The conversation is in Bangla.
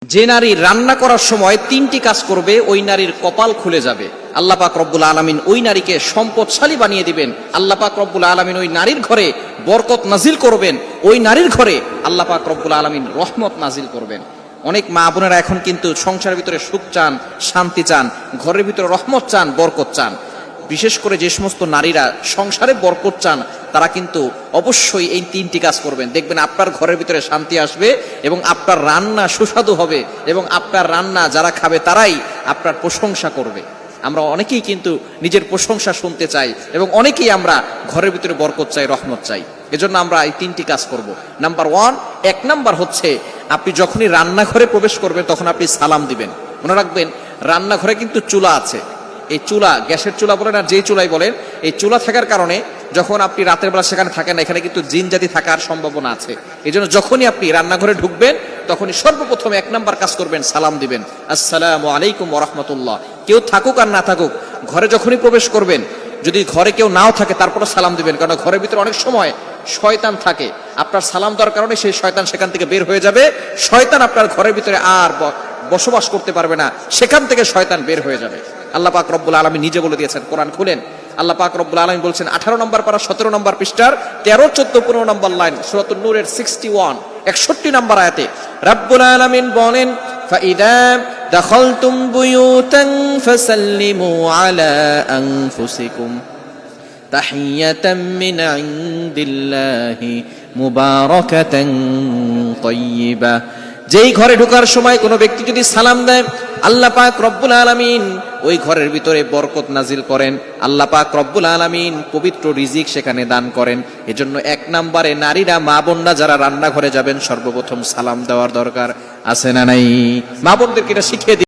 যে নারী রান্না করার সময় তিনটি কাজ করবে ওই নারীর কপাল খুলে যাবে। আল্লাহ পাক রব্বুল আলামিন ওই নারীকে সম্পদশালী বানিয়ে দিবেন। আল্লাহ পাক রব্বুল আলামিন ওই নারীর ঘরে বরকত নাজিল করবেন। ওই নারীর ঘরে আল্লাহ পাক রব্বুল আলামিন রহমত নাজিল করবেন। অনেক মা বোনেরা এখন কিন্তু সংসারের ভিতরে সুখ চান, শান্তি চান, ঘরের ভিতরে রহমত চান, বরকত চান। বিশেষ করে যে সমস্ত নারীরা সংসারে বরকত চান তারা কিন্তু অবশ্যই এই তিনটি কাজ করবেন। দেখবেন আপনার ঘরের ভিতরে শান্তি আসবে এবং আপনার রান্না সুস্বাদু হবে এবং আপনার রান্না যারা খাবে তারাই আপনার প্রশংসা করবে। আমরা অনেকেই কিন্তু নিজের প্রশংসা শুনতে চাই এবং অনেকেই আমরা ঘরের ভিতরে বরকত চাই, রহমত চাই। এজন্য আমরা এই তিনটি কাজ করব। নাম্বার ওয়ান, এক নাম্বার হচ্ছে আপনি যখনই রান্নাঘরে প্রবেশ করবেন তখন আপনি সালাম দিবেন। মনে রাখবেন রান্নাঘরে কিন্তু চুলা আছে। এই চুলা, গ্যাসের চুলা বলেন আর যেই চুলাই বলেন, এই চুলা থাকার কারণে যখন আপনি রাতের বেলা সেখানে থাকেন না, এখানে কিন্তু জিন জাতি থাকার সম্ভাবনা আছে। এই জন্য যখনই আপনি রান্নাঘরে ঢুকবেন তখনই সর্বপ্রথম এক নাম্বার কাজ করবেন, সালাম দিবেন, আসসালামু আলাইকুম ওয়া রাহমাতুল্লাহ। কেউ থাকুক আর না থাকুক, ঘরে যখনই প্রবেশ করবেন, যদি ঘরে কেউ নাও থাকে তারপরে সালাম দিবেন, কারণ ঘরের ভিতরে অনেক সময় শয়তান থাকে। আপনার সালাম দেওয়ার কারণে সেই শয়তান সেখান থেকে বের হয়ে যাবে। শয়তান আপনার ঘরের ভিতরে আর বসবাস করতে পারবে না, সেখান থেকে শয়তান বের হয়ে যাবে। আল্লাহ পাক রব্বুল আলামিন নিজে বলে দিয়েছেন, কোরআন খুলেন, আল্লাহ পাক রব্বুল আলামিন বলছেন 18 নম্বর পারা 17 নম্বর পৃষ্ঠার 13, 14, 15 নম্বর লাইন, সূরাতুন নূরের 61 নম্বর আয়াতে রব্বুল আলামিন বলেন, ফাইদা দাখালতুম বুয়ুতান ফাসাল্লিমু আলা আনফুসিকুম তাহিয়াতাম মিন ইনদিল্লাহি মুবারাকাতান তাইয়্যিবা। যেই ঘরে ঢোকার সময় কোনো ব্যক্তি যদি সালাম দেয়, আল্লাহ পাক রব্বুল আলামিন ওই ঘরের ভিতরে বরকত নাজিল করেন। আল্লাহ পাক রব্বুল আলামিন পবিত্র রিজিক সেখানে দান করেন। এজন্য এক নম্বরে নারীরা, মা বোনরা যারা রান্নাঘরে যাবেন সর্বপ্রথম সালাম দেওয়ার দরকার আছে না নাই? মা বোনদেরকে এটা শিখিয়ে